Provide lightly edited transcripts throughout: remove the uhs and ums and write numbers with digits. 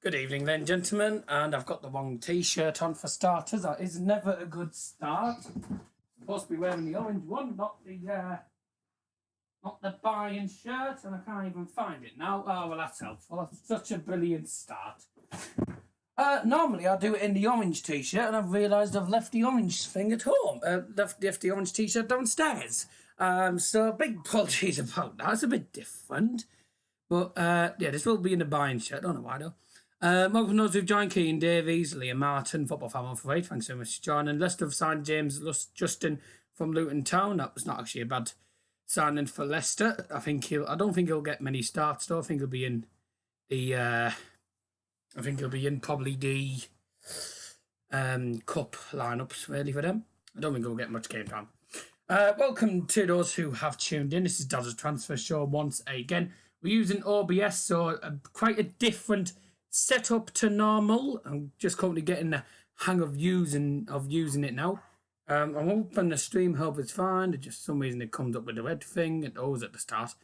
Good evening then, gentlemen, and I've got the wrong t-shirt on for starters. That is never a good start. I'm supposed to be wearing the orange one, not the Bayern shirt, and I can't even find it now. Oh, well, that's helpful. That's such a brilliant start. Normally I do it in the orange t-shirt, and I've realised I've left the orange thing at home. Left the orange t-shirt downstairs. So big apologies about that. It's a bit different. But, yeah, this will be in the Bayern shirt. I don't know why, though. Welcome to those who've joined: Keane Davies, Liam Martin, Football Fahrmann for 8. Thanks so much for joining. Leicester have signed James Justin from Luton Town. That was not actually a bad signing for Leicester. I don't think he'll get many starts though. I think he'll be in probably the cup lineups really for them. I don't think he'll get much game time. Welcome to those who have tuned in. This is Dazzer's Transfer Show once again. We're using OBS, so quite a different setup to normal. I'm just currently getting the hang of using it now. I'm hoping the stream hub is fine. Just some reason it comes up with the red thing. It always at the start.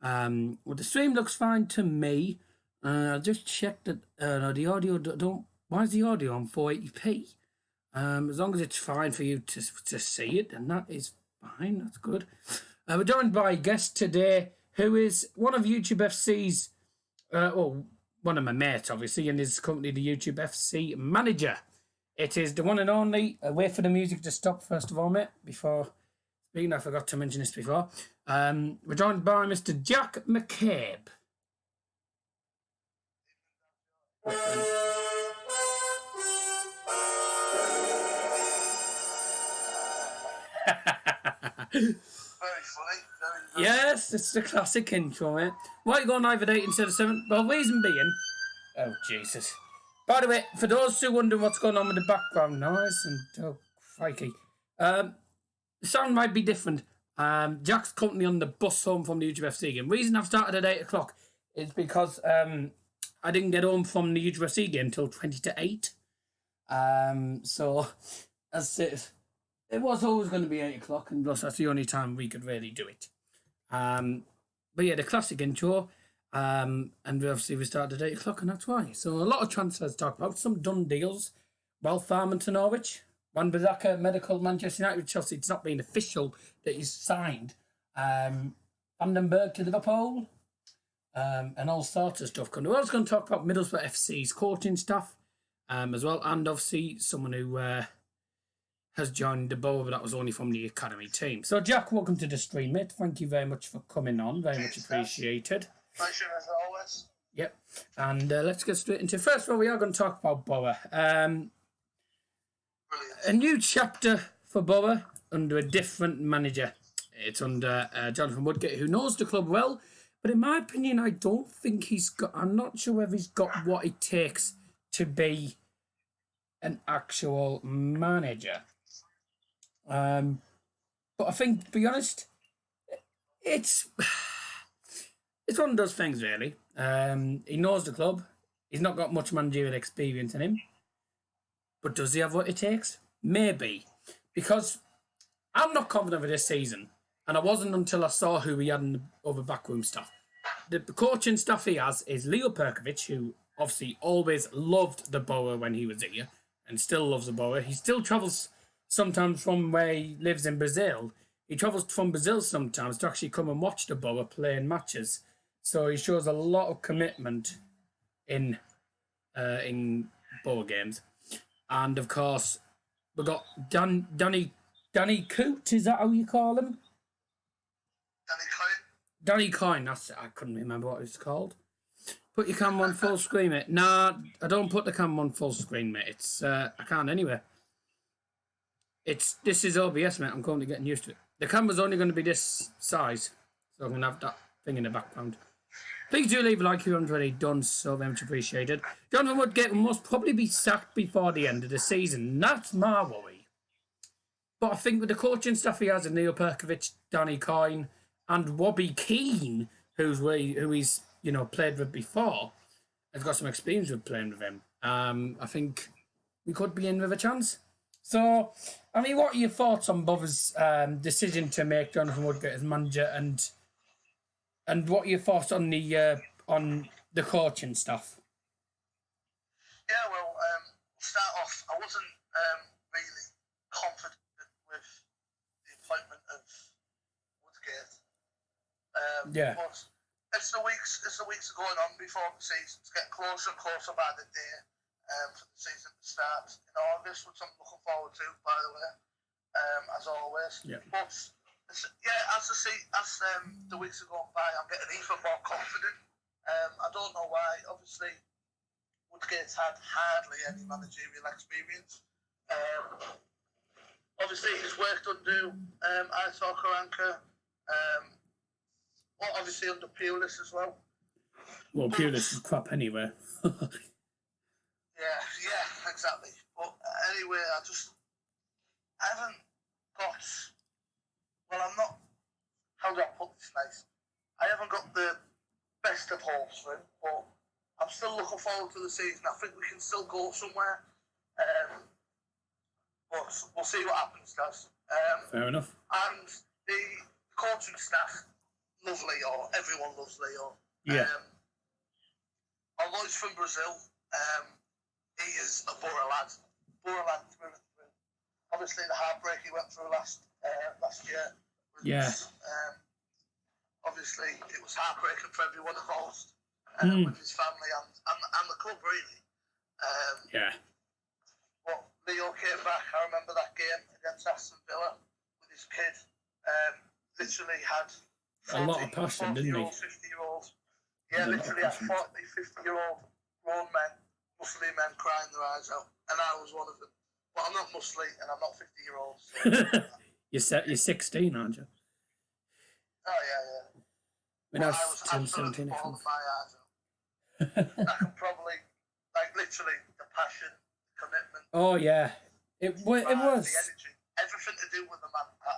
Well, the stream looks fine to me. I'll just check that the audio don't. Why is the audio on 480p? As long as it's fine for you to see it, and that is fine. That's good. We're joined by a guest today who is one of YouTube FC's, one of my mates, obviously, and is currently the YouTube FC manager. It is the one and only, wait for the music to stop, first of all, mate, before speaking. I forgot to mention this before. We're joined by Mr. Jack McCabe. Very funny. Yes, it's the classic intro, mate. Why are you going live at 8 instead of 7? Well, reason being... Oh, Jesus. By the way, for those who wondering what's going on with the background noise, and oh, crikey, the sound might be different. Jack's currently on the bus home from the YouTube FC game. Reason I've started at 8 o'clock is because I didn't get home from the YouTube FC game until 20 to 8. So, as it was always going to be 8 o'clock, and plus that's the only time we could really do it. But yeah, the classic intro, and obviously we started at 8 o'clock, and that's why. So a lot of transfers to talk about, some done deals. Ralf Fahrmann to Norwich, Wan-Bissaka medical Manchester United, which obviously it's not been official that he's signed. Vandenberg to Liverpool, and all sorts of stuff. We're also going to talk about Middlesbrough FC's coaching staff as well, and obviously someone who has joined the Borough, but that was only from the academy team. So, Jack, welcome to the stream, mate. Thank you very much for coming on. Very much appreciated. Pleasure as always. Yep. And let's get straight into it. First of all, we are going to talk about Borough. A new chapter for Borough under a different manager. It's under Jonathan Woodgate, who knows the club well. But in my opinion, I don't think I'm not sure whether he's got what it takes to be an actual manager. But I think, to be honest, it's one of those things, really. He knows the club. He's not got much managerial experience in him. But does he have what it takes? Maybe. Because I'm not confident with this season. And I wasn't until I saw who he had in the other backroom staff. The coaching staff he has is Leo Perkovic, who obviously always loved the Borough when he was here. And still loves the Borough. He still travels sometimes from where he lives in Brazil. He travels from Brazil sometimes to actually come and watch the Borough playing matches. So he shows a lot of commitment in Borough games. And of course, we've got Danny Coote, is that how you call him? Danny Coyne, that's it. I couldn't remember what it's called. Put your camera on full screen, mate. Nah, I don't put the camera on full screen, mate. It's I can't anyway. This is OBS, mate. I'm currently getting used to it. The camera's only going to be this size, so I'm going to have that thing in the background. Please do leave a like if you haven't already done so, very much appreciated. Jonathan Woodgate will most probably be sacked before the end of the season. That's my worry. But I think with the coaching staff he has, Neil Perkovic, Danny Coyne, and Robbie Keane, who he's played with before, has got some experience with playing with him. I think we could be in with a chance. So, I mean, what are your thoughts on Bother's decision to make Jonathan Woodgate as manager, and what are your thoughts on the coaching stuff? Yeah, well, start off. I wasn't really confident with the appointment of Woodgate. But as the weeks are going on before the season's getting closer and closer by the day for the season to start in August, which I'm looking forward to, by the way, as always. Yeah. But as the weeks are going by, I'm getting even more confident. I don't know why. Obviously, Woodgate's had hardly any managerial experience. Obviously, he's worked under Aitor Karanka, obviously under Pulis as well. Well, Pulis is crap anyway. Yeah, exactly. But anyway, I haven't got. Well, I'm not. How do I put this nice? I haven't got the best of hopes for him, but I'm still looking forward to the season. I think we can still go somewhere. But we'll see what happens, guys. Fair enough. And the coaching staff, love Leo. Everyone loves Leo. Yeah. Although he's from Brazil, he is a Borough lad through and through. Obviously, the heartbreak he went through last year. Obviously, it was heartbreaking for everyone involved, with his family and the club, really. But Leo came back. I remember that game against Aston Villa with his kid. Literally had 40, a lot of passion, didn't he? 50-year-old. Yeah, literally had 40, 50-year-old grown men, Muslim men crying their eyes out. And I was one of them. But I'm not Muslim and I'm not 50-year-old. So. You're 16, aren't you? Oh, yeah. When I was absolutely 17, bawling my eyes out. I can probably, literally, the passion, the commitment. Oh, yeah. It was. The energy, everything to do with the man. I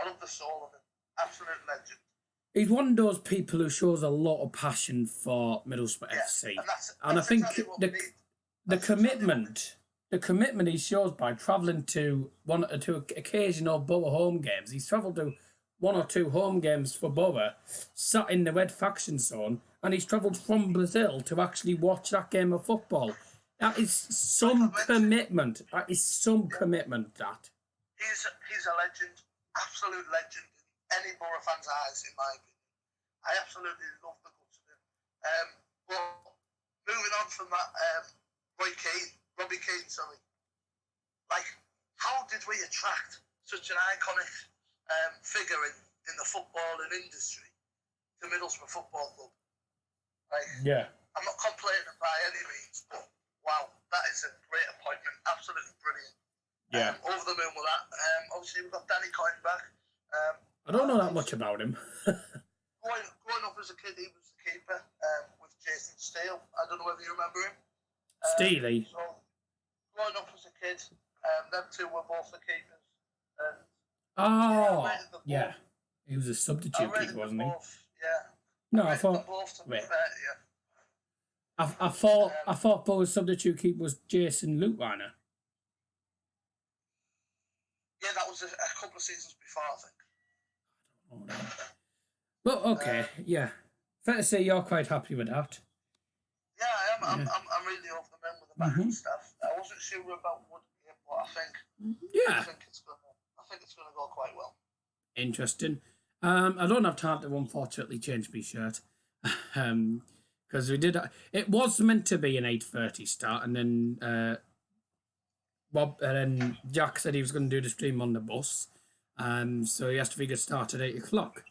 love the soul of him. Absolute legend. He's one of those people who shows a lot of passion for Middlesbrough FC, and I think exactly the commitment he shows by travelling to one or two occasional Borough home games. He's travelled to 1 or 2 home games for Borough, sat in the red faction zone, and he's travelled from Brazil to actually watch that game of football. That is some commitment. That is some commitment. That he's a legend, absolute legend in any Borough fan's eyes, in my opinion. I absolutely love the guts of him. Well, moving on from that, Robbie Keane, sorry. How did we attract such an iconic figure in the footballing industry to Middlesbrough Football Club? I'm not complaining by any means, but wow, that is a great appointment. Absolutely brilliant. Over the moon with that. Obviously, we've got Danny Coyne back. I don't know that much about him. Growing up as a kid, he was the keeper with Jason Steele. I don't know whether you remember him. Steely. So, growing up as a kid, them two were both the keepers. Yeah. He was a substitute keeper, wasn't he? Both, yeah. No, I thought. Wait. I thought Borough's substitute keeper was Jason Lutweiner. Yeah, that was a couple of seasons before, I think. But okay, yeah. Fair to say you're quite happy with that. Yeah, I am. I'm really over the moon with the back and stuff. I wasn't sure about Woodgate, but I think it's gonna go quite well. Interesting. I don't have time to unfortunately change my shirt. Because we did. It was meant to be an 8:30 start, and then Jack said he was going to do the stream on the bus. So he has to be get started at 8 o'clock.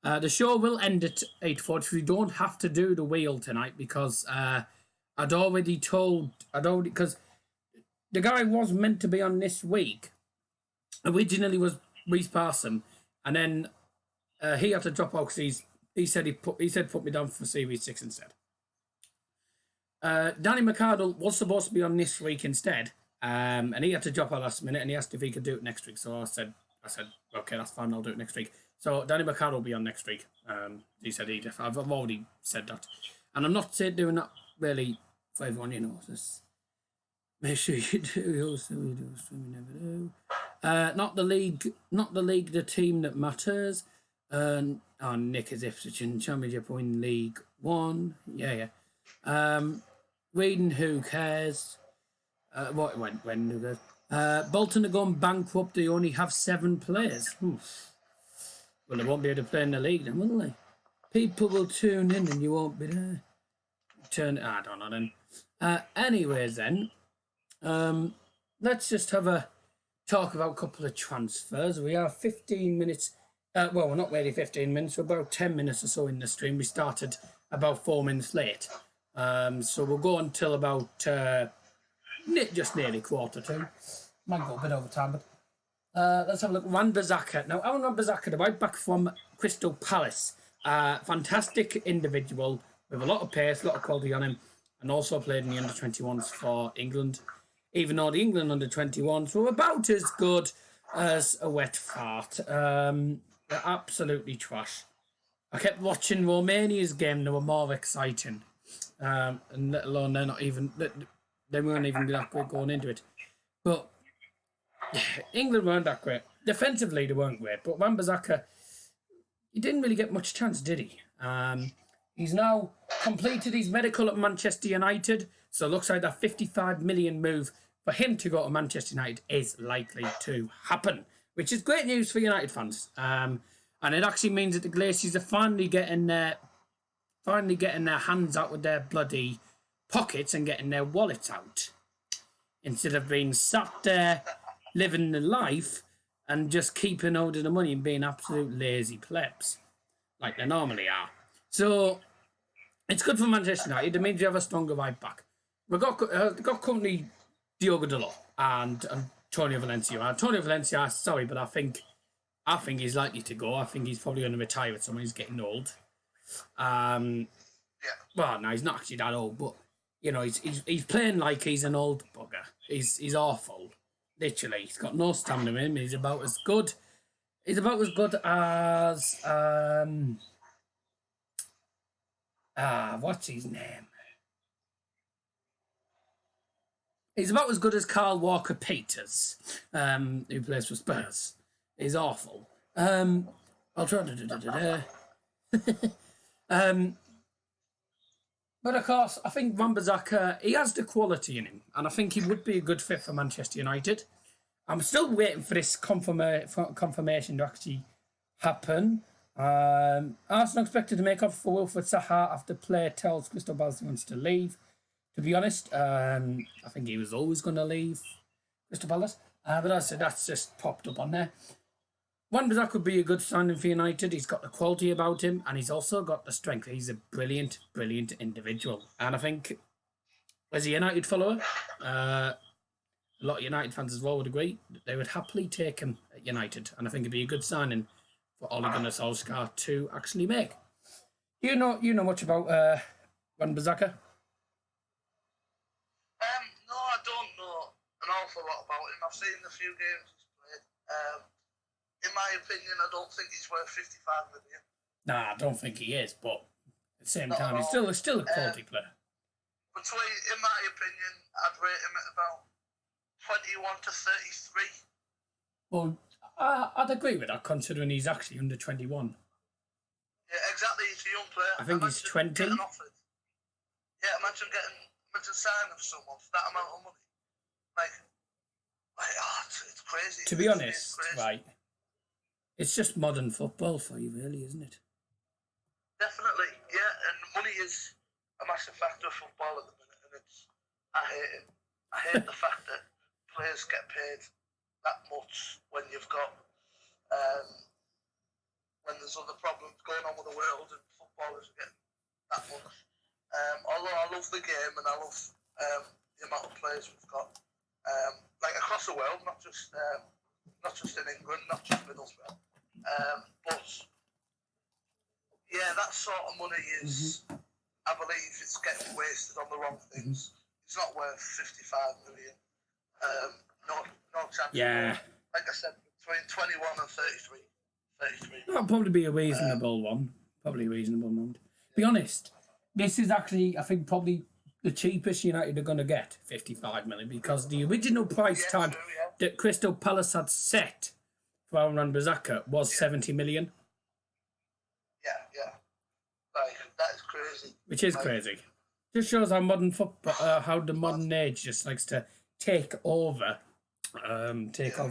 The show will end at 8:40. We don't have to do the wheel tonight because I'd already because the guy was meant to be on this week, originally was Reece Parson, and then he had to drop out because he said put me down for Series 6 instead. Danny McArdle was supposed to be on this week instead, and he had to drop out last minute, and he asked if he could do it next week. So I said, okay, that's fine, I'll do it next week. So Danny McArdle will be on next week. He said I've already said that, and I'm not doing that really for everyone, you know. Just make sure you do. Also, we do. So we never do. Not the league, the team that matters. Nick is Ipswich in Championship in League One. Yeah. Reading, who cares? When who cares? Bolton are gone bankrupt. They only have 7 players. Well, they won't be able to play in the league then, will they? People will tune in and you won't be there. I don't know then. Anyways then, let's just have a talk about a couple of transfers. We are 15 minutes. Well, we're not really 15 minutes. We're about 10 minutes or so in the stream. We started about 4 minutes late. So we'll go until about just nearly 1:45. Might go a bit over time, but let's have a look. Wan Bissaka. Now, Aaron Wan Bissaka, the right back from Crystal Palace. Fantastic individual with a lot of pace, a lot of quality on him, and also played in the under-21s for England. Even though the England under-21s were about as good as a wet fart. They're absolutely trash. I kept watching Romania's game; they were more exciting. And let alone they weren't even that great going into it. But England weren't that great. Defensively, they weren't great. But Wan Bissaka, he didn't really get much chance, did he? He's now completed his medical at Manchester United, so it looks like that 55 million move for him to go to Manchester United is likely to happen, which is great news for United fans. And it actually means that the Glaciers are finally getting their hands out with their bloody pockets and getting their wallets out, instead of being sat there living the life and just keeping hold of the money and being absolute lazy plebs like they normally are. So it's good for Manchester United. It means you have a stronger right back. We've got currently Diogo Dalot and Antonio Valencia. Antonio Valencia, sorry, but I think he's likely to go. I think he's probably going to retire at some point. He's getting old. Well, no, he's not actually that old, but you know, he's playing like he's an old bugger. He's awful. Literally, he's got no stamina in him. He's about as good as what's his name? He's about as good as Carl Walker-Peters, who plays for Spurs. He's awful. I'll try to but of course, I think Wan Bissaka, he has the quality in him, and I think he would be a good fit for Manchester United. I'm still waiting for this confirmation to actually happen. Arsenal expected to make up for Wilfred Zaha after player tells Crystal Palace he wants to leave. To be honest, I think he was always going to leave Crystal Palace. But as I said, that's just popped up on there. Wan Bissaka would be a good signing for United. He's got the quality about him, and he's also got the strength. He's a brilliant, brilliant individual. And I think, as a United follower, a lot of United fans as well would agree that they would happily take him at United. And I think it'd be a good signing for Ole Gunnar Solskjaer to actually make. You know much about Wan Bissaka? No, I don't know an awful lot about him. I've seen a few games he's played. In my opinion, I don't think he's worth 55 million. Nah, I don't think he is, but at the same time, he's still a quality player. In my opinion, I'd rate him at about 21 to 33. Well, I'd agree with that, considering he's actually under 21. Yeah, exactly. He's a young player. I think he's 20. Yeah, imagine signing for someone for that amount of money. It's crazy. To be honest, right, it's just modern football for you, really, isn't it? Definitely, yeah. And money is a massive factor of football at the minute, and I hate it. I hate the fact that players get paid that much when you've got when there's other problems going on with the world and footballers are getting that much. Although I love the game and I love the amount of players we've got, like across the world, not just not just in England, not just Middlesbrough. But yeah, that sort of money is, I believe, it's getting wasted on the wrong things. It's not worth 55 million. No chance. Yeah. Like I said, between 21 and 33. That'll probably be a reasonable one. Probably a reasonable one. To be honest, this is actually, I think, probably the cheapest United are going to get, 55 million, because the original price tag that Crystal Palace had set for Aaron Wan-Bissaka was 70 million. Yeah. Like, that is crazy. Which is crazy. Just shows how modern football, how the modern age just likes to take over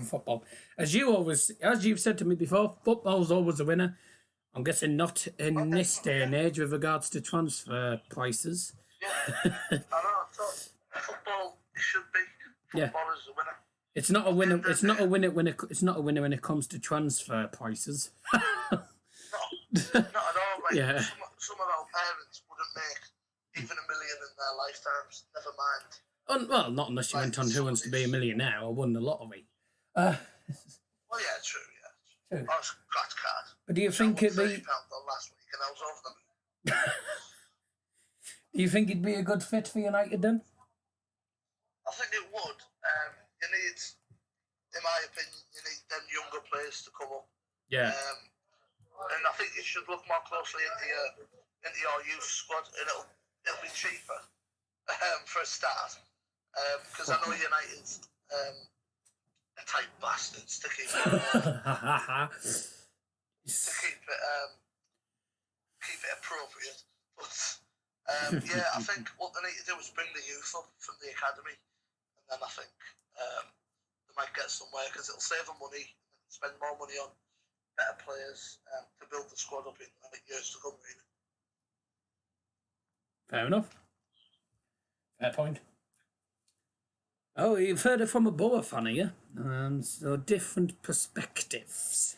football. As you've said to me before, football's always a winner. I'm guessing not in this day and age with regards to transfer prices. Yeah, I know. Football should be. Football is a winner. It's not a winner. It's not a winner when it comes to transfer prices. Not at all. Like, some of our parents wouldn't make even $1 million in their lifetimes. Never mind. Well, not unless you went on Who Wants to Be a Millionaire or won the lottery. Well, yeah, true. I was scratch card. But do you think it'd be £30 last week, and I was over them. Do you think it'd be a good fit for United then? I think it would. You need, in my opinion, them younger players to come up. Yeah. And I think you should look more closely into your youth squad, and it'll be cheaper for a start. Because I know United are tight bastards to keep it keep it appropriate. But yeah, I think what they need to do is bring the youth up from the academy, and then I think they might get somewhere because it'll save them money, spend more money on better players to build the squad up in years to come. Really. Fair enough. Fair point. Oh, you've heard it from a Borough fan here. So different perspectives.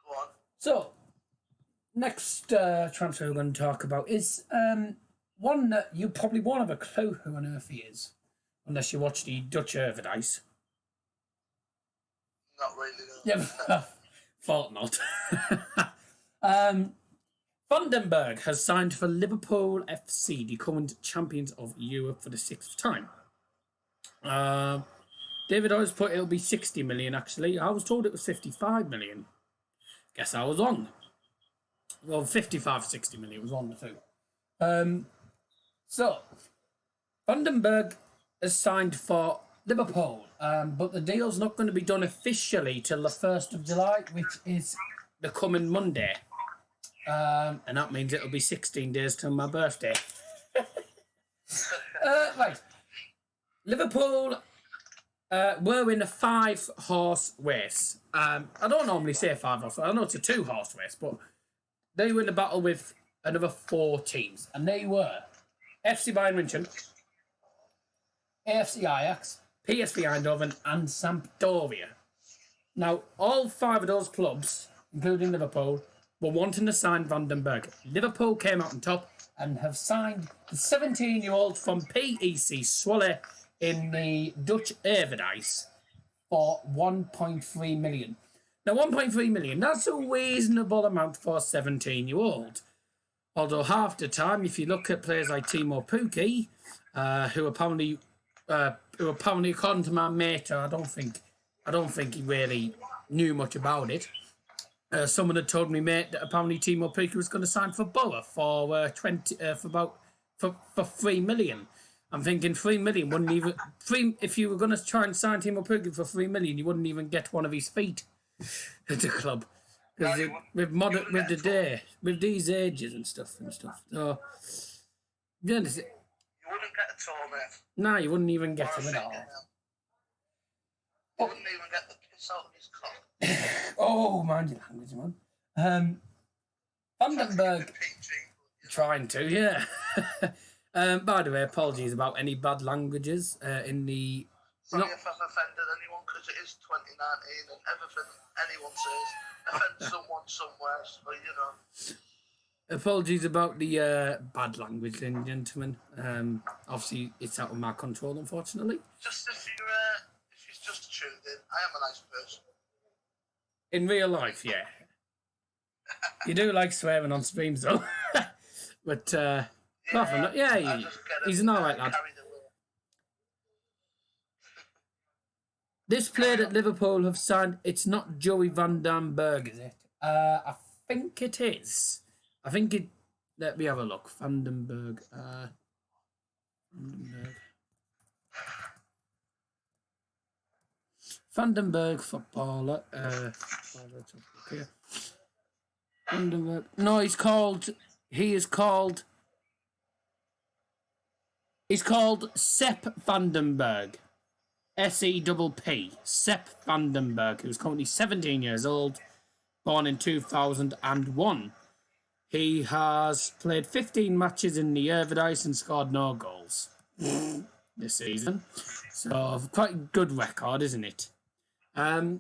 Go on. So, next transfer we're going to talk about is one that you probably won't have a clue who on earth he is, unless you watch the Dutch Eredivisie. Not really, no. Yeah, thought not. Vandenberg has signed for Liverpool FC, the current champions of Europe, for the 6th time. David always put it'll be 60 million, actually. I was told it was 55 million. Guess I was wrong. Well, 55, 60 million was one of the two. So, Vandenberg has signed for Liverpool, but the deal's not going to be done officially till the 1st of July, which is the coming Monday. And that means it'll be 16 days till my birthday. Right. Liverpool were in a 5-horse race. I don't normally say 5-horse. I know it's a 2-horse race, but they were in a battle with another 4 teams. And they were FC Bayern München, AFC Ajax, PSV Eindhoven, and Sampdoria. Now, all 5 of those clubs, including Liverpool, were wanting to sign Vandenberg. Liverpool came out on top and have signed the 17-year-old from PEC Zwolle in the Dutch Eredivisie for 1.3 million. Now, 1.3 million, that's a reasonable amount for a 17-year-old. Although half the time, if you look at players like Timo Pukki, who apparently, according to my mate, I don't think he really knew much about it. Someone had told me, mate, that apparently Timo Pukki was going to sign for Borough for 3 million. I'm thinking 3 million wouldn't even if you were going to try and sign Timo Pukki for 3 million, you wouldn't even get one of his feet at the club. Because with these ages and stuff. So yeah, you wouldn't get a tour, mate. No, you wouldn't even get him at all. You wouldn't even get the piss out of his cock. Oh, mind your language, man. Vandenberg trying to, yeah. By the way, apologies about any bad languages in the. Sorry if I've offended anyone, because it is 2019 and everything anyone says offends someone somewhere. So you know. Apologies about the bad language, ladies and gentlemen. Obviously, it's out of my control, unfortunately. Just if you're just tuned in. I am a nice person. In real life, yeah. You do like swearing on streams, though. But, apart from that, yeah, he's an alright lad. This player at Liverpool have signed. It's not Joey van den Berg, is it? I think it is. I think it. Let me have a look. Van den Berg. Van den Berg. Van den Berg footballer. Van den Berg. No, he's called. He is called. He's called Sepp van den Berg. SEPP, Sepp van den Berg, who's currently 17 years old, born in 2001. He has played 15 matches in the Eredivisie and scored no goals this season. So quite a good record, isn't it? I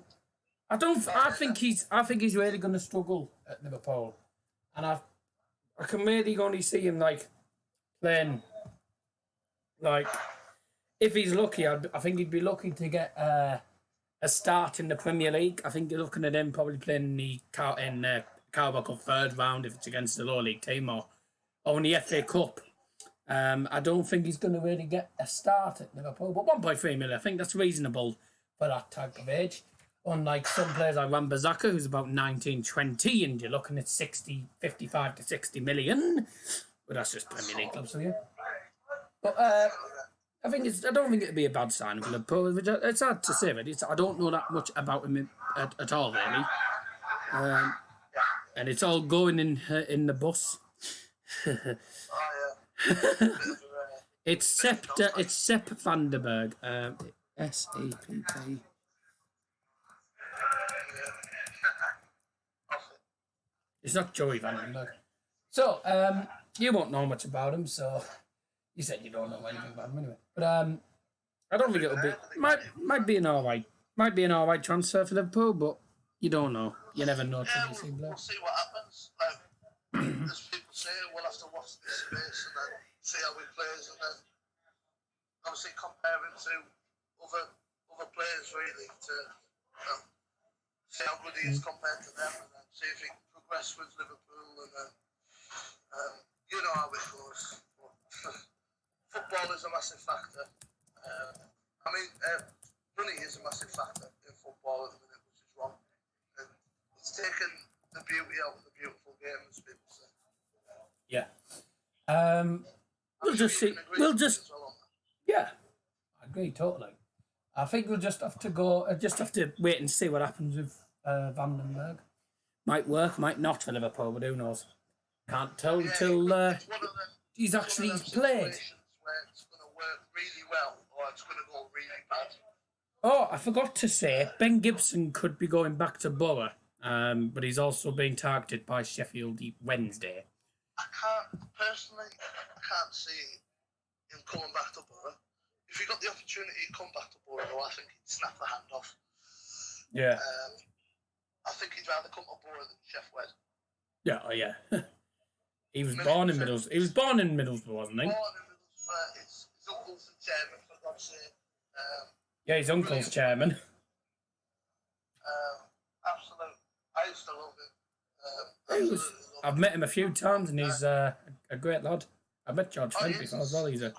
think he's really going to struggle at Liverpool, and I can really only see him playing if he's lucky. I think he'd be lucky to get a start in the Premier League. I think you're looking at him probably playing in the Carabao Cup third round if it's against the lower league team, or in the FA Cup. I don't think he's going to really get a start at Liverpool, but 1.3 million, I think that's reasonable for that type of age. Unlike some players like Wan-Bissaka, who's about 19, 20, and you're looking at 55 to 60 million. But that's just Premier League clubs for you. But I don't think it'd be a bad sign for Liverpool. It's hard to say, but I don't know that much about him at all, really. And it's all going in the bus. It's Sepp van den Berg. SEPP. It's not Joey van den Berg. So, you won't know much about him, so you said you don't know anything about him anyway. But I don't think it'll be might be an alright transfer for Liverpool, but you don't know. You never know till you see we'll see what happens. As people say, we'll have to watch this space and then see how he plays, and then obviously compare him to other players really to see how good he is compared to them, and then see if he can progress with Liverpool, and then you know how it goes. Football is a massive factor. Money is a massive factor in football at the minute, which is wrong. And it's taken the beauty out of the beautiful game, as people say. Yeah. We'll just see. Yeah, I agree totally. I think we'll just have to wait and see what happens with Van den Berg. Might work, might not for Liverpool, but who knows? Can't tell until he's actually played. Where it's going to work really well, or it's going to go really bad. Oh, I forgot to say, Ben Gibson could be going back to Borough, but he's also being targeted by Sheffield Wednesday. I can't see him coming back to Borough. If he got the opportunity to come back to Borough, though, I think he'd snap the hand off. Yeah. I think he'd rather come to Borough than Sheffield Wednesday. Yeah, oh yeah. He was born in Middlesbrough. He was born in Middlesbrough, wasn't he? Born in Middlesbrough. His uncle's the chairman, for God's sake. Yeah, his uncle's chairman. Absolute. I used to love him. I've met him a few times, and he's a great lad. I met George Fent before as well. I've met him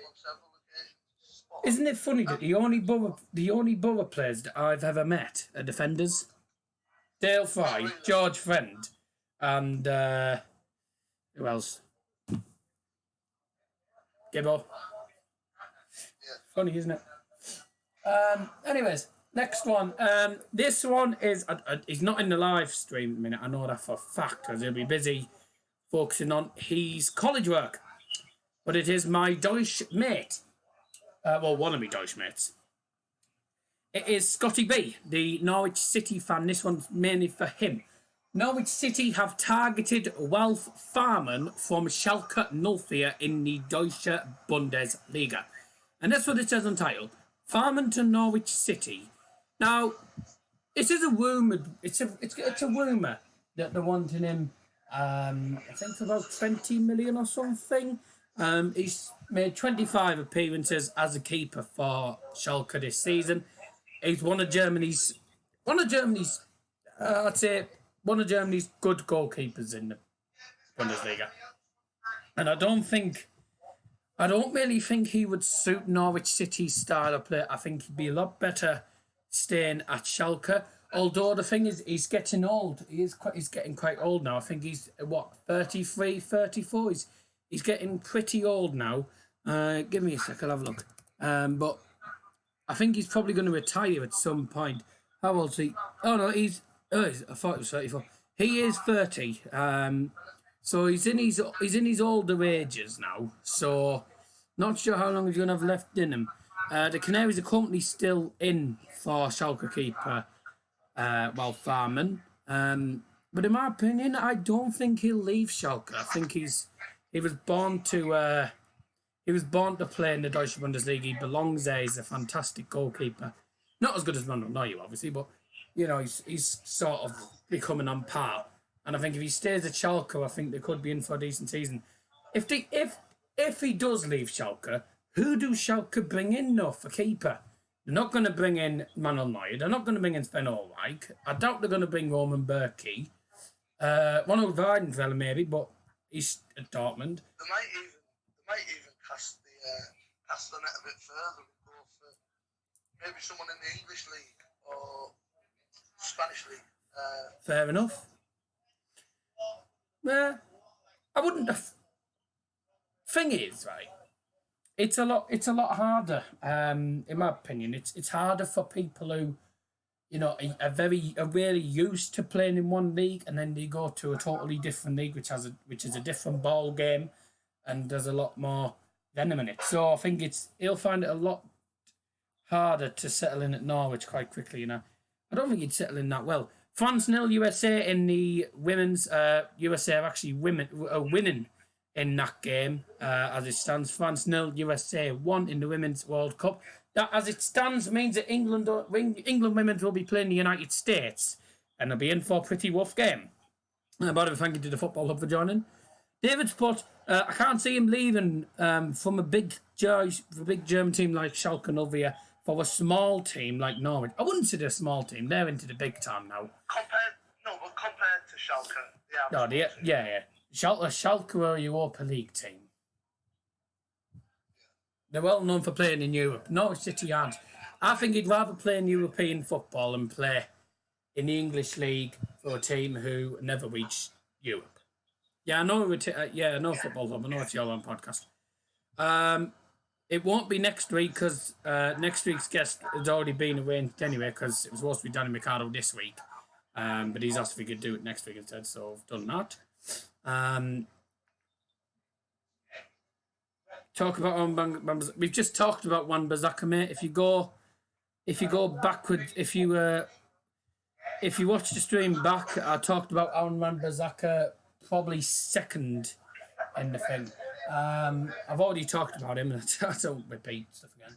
on several occasions. Isn't it funny that the only Borough players that I've ever met are defenders? Dale Fry, really? George Friend, and who else? Gibbo. Yeah. Funny, isn't it? Anyways, next one. This one is he's not in the live stream at the minute. I know that for a fact because he'll be busy focusing on his college work. But it is my Deutsch mate. One of my Deutsch mates. It is Scotty B, the Norwich City fan. This one's mainly for him. Norwich City have targeted Ralf Fahrmann from Schalke 04 in the Deutsche Bundesliga. And that's what it says on title. Fahrmann to Norwich City. Now, it is a rumour. It's a rumour that they're wanting him. I think for about 20 million or something. He's made 25 appearances as a keeper for Schalke this season. He's one of Germany's, I'd say, one of Germany's good goalkeepers in the Bundesliga. And I don't really think he would suit Norwich City's style of play. I think he'd be a lot better staying at Schalke. Although the thing is, he's getting old. He's getting quite old now. I think he's, 33, 34? He's getting pretty old now. Give me a sec, I'll have a look. But I think he's probably going to retire at some point. How old is he? Oh, no, I thought he was 34. He is 30. So he's in his older ages now. So not sure how long he's going to have left in him. The Canaries are currently still in for Schalke keeper, Fahrmann. But in my opinion, I don't think he'll leave Schalke. I think he was born to play in the Deutsche Bundesliga. He belongs there. He's a fantastic goalkeeper. Not as good as Manuel Neuer, obviously, but you know he's sort of becoming on par. And I think if he stays at Schalke, I think they could be in for a decent season. If he does leave Schalke, who do Schalke bring in though for keeper? They're not going to bring in Manuel Neuer. They're not going to bring in Sven Ulreich. I doubt they're going to bring Roman Bürki. Ronald Weidenfeller maybe, but he's at Dortmund. They might even cast the net a bit further and go for maybe someone in the English league or Spanish league. Fair enough. I wouldn't have. Thing is, right? It's a lot harder. In my opinion, it's harder for people who, you know, are really used to playing in one league, and then they go to a totally different league, which is a different ball game, and there's a lot more venom in it. So I think he'll find it a lot harder to settle in at Norwich quite quickly. You know, I don't think he'd settle in that well. France 0, USA in the women's. USA are actually winning in that game as it stands. France 0, USA 1 in the Women's World Cup. That, as it stands, means that England women will be playing the United States, and they'll be in for a pretty rough game. By the way, thank you to the Football Hub for joining. David's put, I can't see him leaving from a big German team like Schalke 04 for a small team like Norwich. I wouldn't say they're a small team. They're into the big time now. Compared to Schalke, yeah. Schalke are a Europa League team. They're well known for playing in Europe. Norwich City aren't. I think he'd rather play in European football than play in the English league for a team who never reached Europe. Yeah, I know. I know Football Hub. I know it's your own podcast. It won't be next week because next week's guest has already been arranged anyway because it was supposed to be Danny Ricciardo this week. But he's asked if we could do it next week instead, so I've done that. Talk about we've just talked about Wan-Bissaka, mate. If you go backward, if you watch the stream back, I talked about Wan-Bissaka probably second in the thing. I've already talked about him, and I don't repeat stuff again.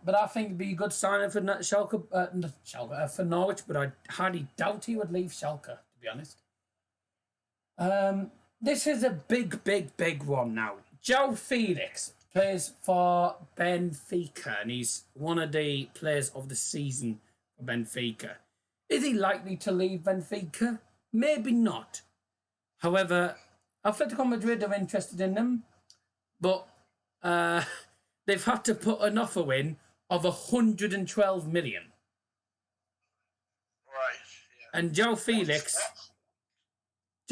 But I think it'd be a good signing for Schalke, for Norwich, but I highly doubt he would leave Schalke, to be honest. This is a big one now. João Felix plays for Benfica, and he's one of the players of the season for Benfica. Is he likely to leave Benfica? Maybe not. However, Atletico Madrid are interested in him, but they've had to put an offer in of 112 million. Right. Yeah. And João Felix.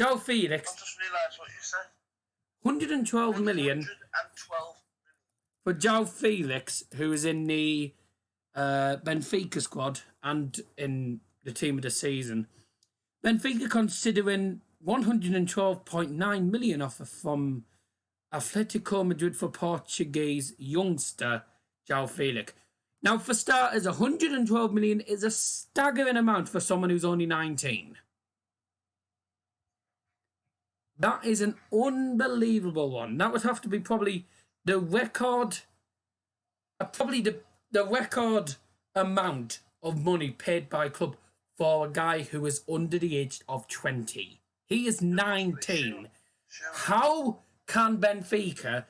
I just realised what you said. 112 million for João Felix, who is in the Benfica squad and in the team of the season. Benfica considering 112.9 million offer from Atletico Madrid for Portuguese youngster João Felix. Now, for starters, 112 million is a staggering amount for someone who's only 19. That is an unbelievable one. That would have to be probably the record, the record amount of money paid by a club for a guy who is under the age of 20. He is 19. How can Benfica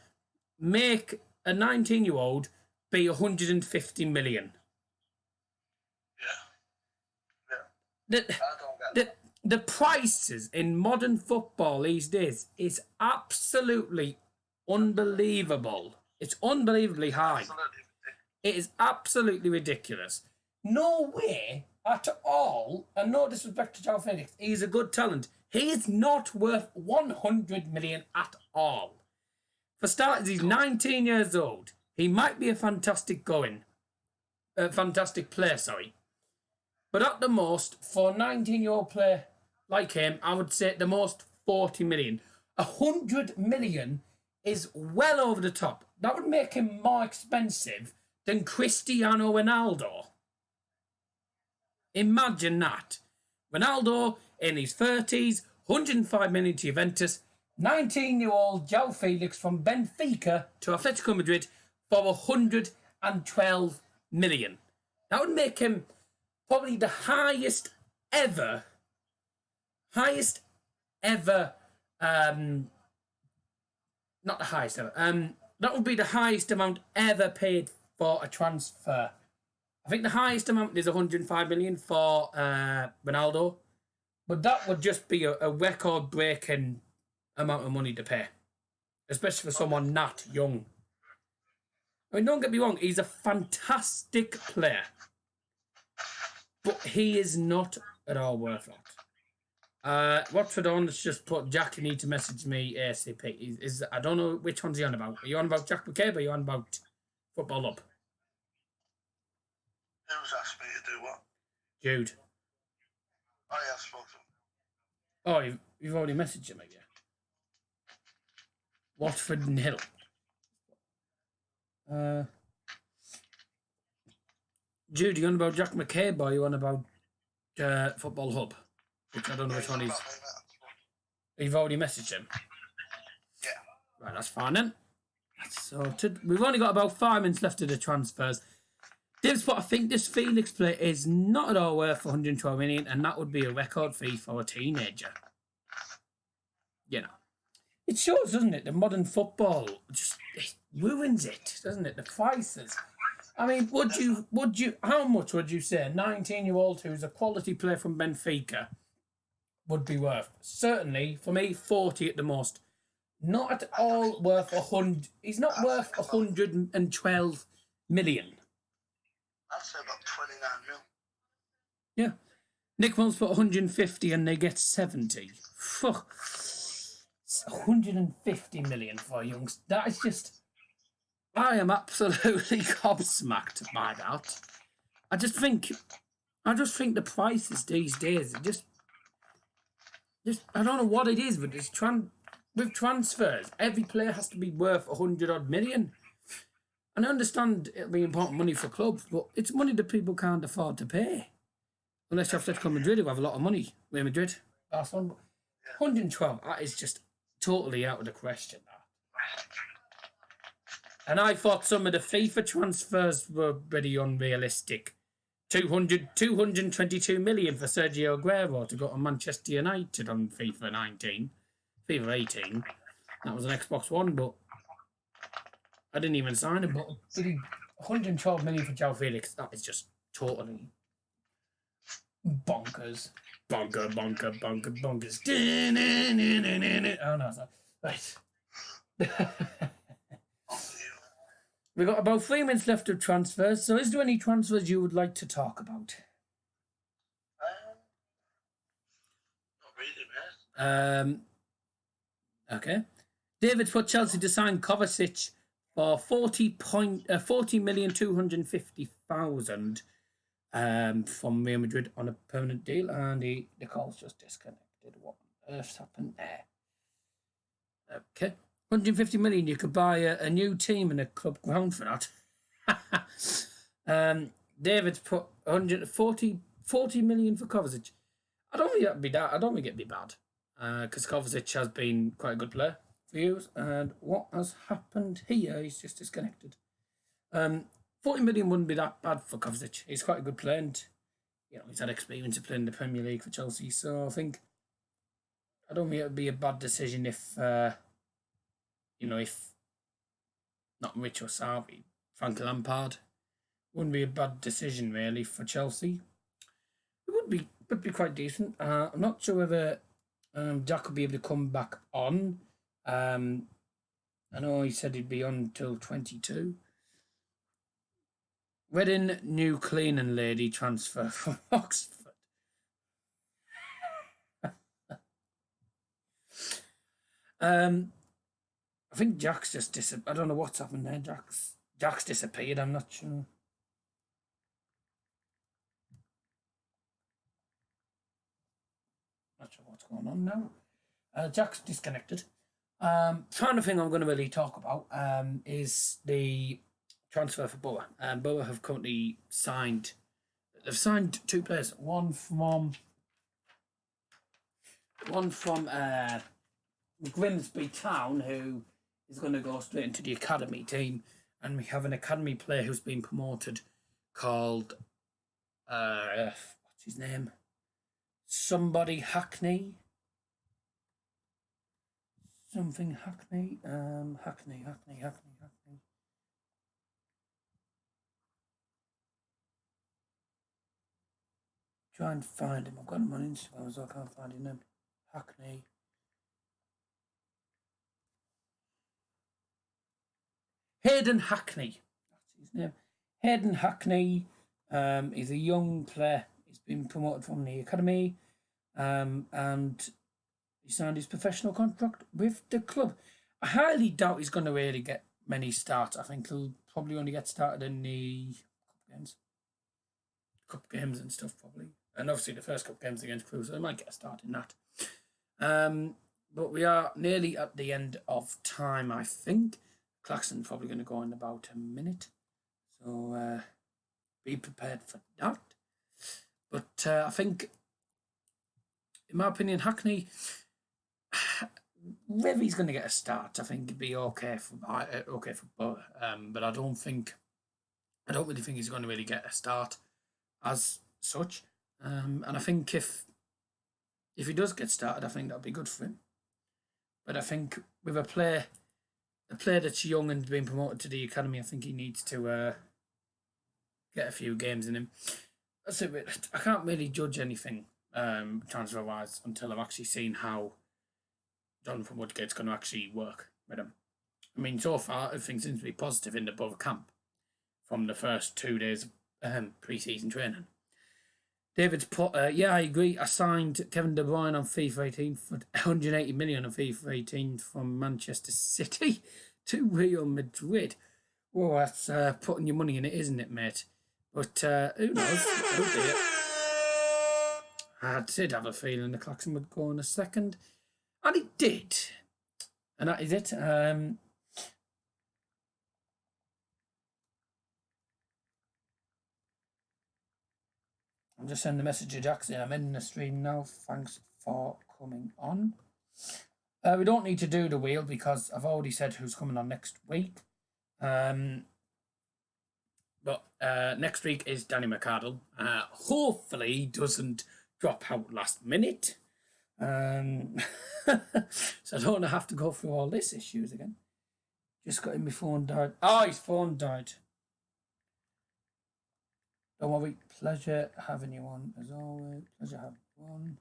make a 19-year-old be 150 million. Yeah. The, I don't get the prices in modern football these days is absolutely unbelievable. It's unbelievably high. Absolutely. It is absolutely ridiculous. No way at all, and no disrespect to Joe Phoenix, he's a good talent. He is not worth 100 million at all. For starters, he's 19 years old. He might be a fantastic player, sorry. But at the most, for a 19-year-old player like him, I would say the most 40 million. 100 million is well over the top. That would make him more expensive than Cristiano Ronaldo. Imagine that. Ronaldo in his 30s, 105 million to Juventus, 19-year-old João Felix from Benfica to Atletico Madrid for 112 million. That would make him probably the highest ever, not the highest ever, that would be the highest amount ever paid for a transfer. I think the highest amount is 105 million for Ronaldo, but that would just be a record-breaking amount of money to pay, especially for someone that young. I mean, don't get me wrong, he's a fantastic player, but he is not at all worth it. Watford on has just put, Jack, you need to message me ASAP. Is I don't know which one's he on about. Are you on about Jack McCabe or are you on about Football Hub? Who's asked me to do what? Jude. I have spoken. Oh, you've already messaged him, have you? Watford and Hill. Jude, are you on about Jack McCabe or are you on about Football Hub? Which I don't know which one is. You've already messaged him? Yeah. Right, that's fine then. That's sorted. We've only got about 5 minutes left of the transfers. Dave's what I think this Felix player is not at all worth 112 million, and that would be a record fee for a teenager. You know. It shows, doesn't it? The modern football just it ruins it, doesn't it? The prices. I mean, how much would you say a 19-year-old who's a quality player from Benfica would be worth? Certainly, for me, 40 at the most. Not at all worth 100. He's not worth 112 million. I'd say about 29 mil. Yeah. Nick Wills put 150 and they get 70. Fuck. 150 million for a youngster. That is just... I am absolutely gobsmacked by that. I just think the prices these days are just I don't know what it is, but it's with transfers, every player has to be worth 100 odd million. And I understand it'll be important money for clubs, but it's money that people can't afford to pay. Unless you have Atletico Madrid who have a lot of money. Real Madrid, Barcelona. 112, that is just totally out of the question. And I thought some of the FIFA transfers were pretty unrealistic. 222 million for Sergio Aguero to go to Manchester United on FIFA 19. FIFA 18. That was an Xbox One, but I didn't even sign him. But 112 million for João Felix, that is just totally bonkers. Bonkers. Oh, no, sorry. Right. We've got about 3 minutes left of transfers, so is there any transfers you would like to talk about? Not really, mate. Okay. David's put Chelsea to sign Kovacic for 40,250,000 from Real Madrid on a permanent deal, and the call's just disconnected. What on earth's happened there? Okay. 150 million, you could buy a new team and a club ground for that. David's put 40 million for Kovacic. I don't think that'd be that. I don't think it'd be bad. Because Kovacic has been quite a good player for years. And what has happened here? He's just disconnected. 40 million wouldn't be that bad for Kovacic. He's quite a good player, and he's had experience of playing in the Premier League for Chelsea. So I don't think it would be a bad decision if not Rich or Sarri. Frank Lampard wouldn't be a bad decision really for Chelsea. It would be quite decent. I'm not sure whether Jack will be able to come back on. I know he said he'd be on till 22. Wedding new cleaning lady transfer from Oxford. I think Jack's just disappeared. I don't know what's happened there. Jack's disappeared. I'm not sure. Not sure what's going on now. Jack's disconnected. Trying to think I'm going to really talk about is the transfer for Borough. Borough have currently signed. They've signed 2 players. One from Grimsby Town, who is going to go straight into the academy team, and we have an academy player who's been promoted called what's his name? Somebody Hackney. Something Hackney. Hackney. Try and find him. I've got him on Instagram, so I can't find his name. Hackney. Hayden Hackney. That's his name. Hayden Hackney. He's a young player. He's been promoted from the academy, and he signed his professional contract with the club. I highly doubt he's going to really get many starts. I think he'll probably only get started in the cup games and stuff, probably. And obviously the first cup games against Crewe, so he might get a start in that. But we are nearly at the end of time, I think. Claxon's probably going to go in about a minute. So be prepared for that. But I think, in my opinion, Hackney, whether he's going to get a start, I think it'd be okay for Borough. But I don't really think he's going to really get a start as such. And I think if he does get started, I think that'll be good for him. But I think with a player that's young and being promoted to the academy, I think he needs to get a few games in him. That's it. I can't really judge anything transfer-wise until I've actually seen how Jonathan Woodgate's going to actually work with him. I mean, so far, everything seems to be positive in the Borough camp from the first 2 days of pre-season training. David's put, yeah, I agree. I signed Kevin De Bruyne on FIFA 18 for 180 million on FIFA 18 from Manchester City to Real Madrid. Well, that's putting your money in it, isn't it, mate? But who knows? Oh dear. I did have a feeling the Klaxon would go in a second. And it did. And that is it. I'm just sending a message to Jack saying I'm in the stream now. Thanks for coming on. We don't need to do the wheel because I've already said who's coming on next week. But next week is Danny McArdle. Hopefully he doesn't drop out last minute. So I don't have to go through all this issues again. Just got in, my phone died. Oh, his phone died. Don't worry. Pleasure having you on as always. Pleasure having you on.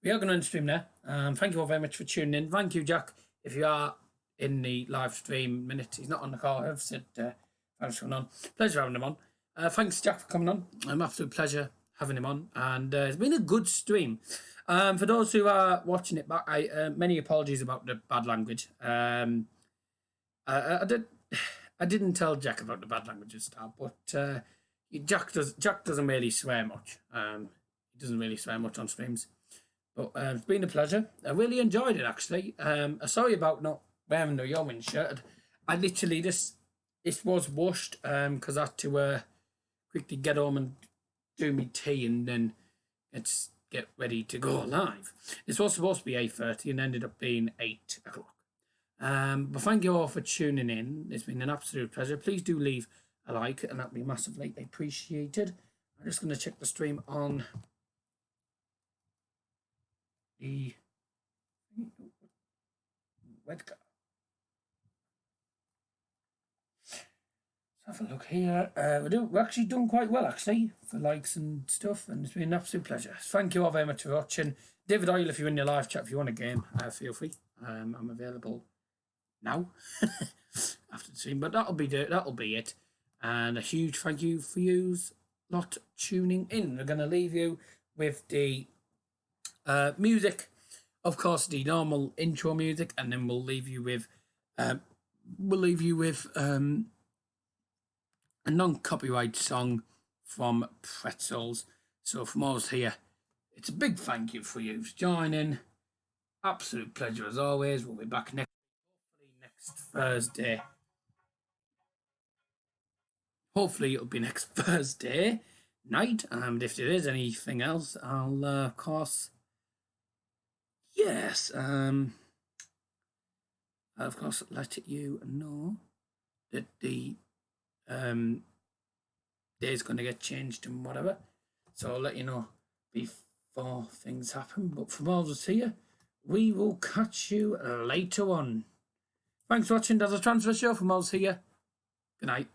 We are going to end stream there. Thank you all very much for tuning in. Thank you, Jack. If you are in the live stream minute, he's not on the call. I've said thanks for coming on. Pleasure having him on. Thanks, Jack, for coming on. Absolute pleasure having him on, and it's been a good stream. For those who are watching it back, many apologies about the bad language. I didn't tell Jack about the bad language at the start, but Jack doesn't really swear much. He doesn't really swear much on streams, but it's been a pleasure. I really enjoyed it actually. Sorry about not wearing the Yeoman shirt. I literally this was washed because I had to quickly get home and do me tea and then get ready to go live. This was supposed to be 8:30 and ended up being 8 o'clock. But thank you all for tuning in. It's been an absolute pleasure. Please do leave a like and that'd be massively appreciated. I'm just going to check the stream on the webcam. Have a look here. We're actually doing quite well, actually, for likes and stuff, and it's been an absolute pleasure. Thank you all very much for watching. David Oil, if you're in your live chat, if you want a game, feel free. I'm available now after the stream, but that'll be it. And a huge thank you for you lot tuning in. We're going to leave you with the music, of course, the normal intro music, and then we'll leave you with a non-copyright song from Pretzels. So from us here, it's a big thank you for you joining. Absolute pleasure as always. We'll be back next Thursday. Hopefully it'll be next Thursday night. And if there is anything else, I'll of course, yes, I'll of course let you know that the day's going to get changed and whatever. So I'll let you know before things happen. But from all of us here, we will catch you later on. Thanks for watching Dazzer Transfer Show. From all of us here, good night.